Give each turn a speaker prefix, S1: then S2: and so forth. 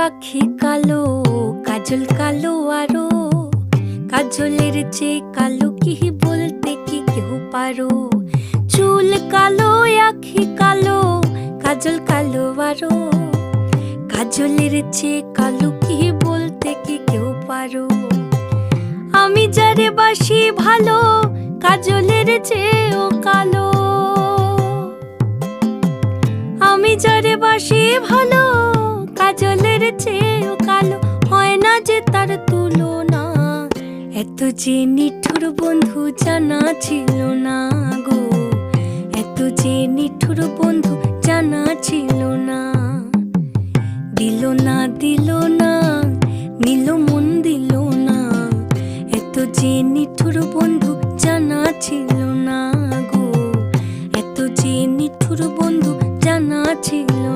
S1: আখি কালো, কাজল কালো আরো, কাজলের চেয়ে কালো কি বলতে কি কেউ পারো। চুল কালো, আখি কালো, কাজল কালো আরো, কাজলের চেয়ে কালো কি বলতে কি কেউ পারো। আমি যারে বাসি ভালো, কাজলের চেয়েও কালো। আমি যারে বাসি ভালো, কাজলের চেয়েও কালো, হয় না যে তার তুলনা। এত যে নিঠুর বন্ধু জানা ছিল না গো, এত যে নিঠুর বন্ধু জানা ছিল না। দিল না দিল না, নিল মন দিল না, এত যে নিঠুর বন্ধু জানা ছিল না গো, এত যে নিঠুর বন্ধু জানা ছিল না।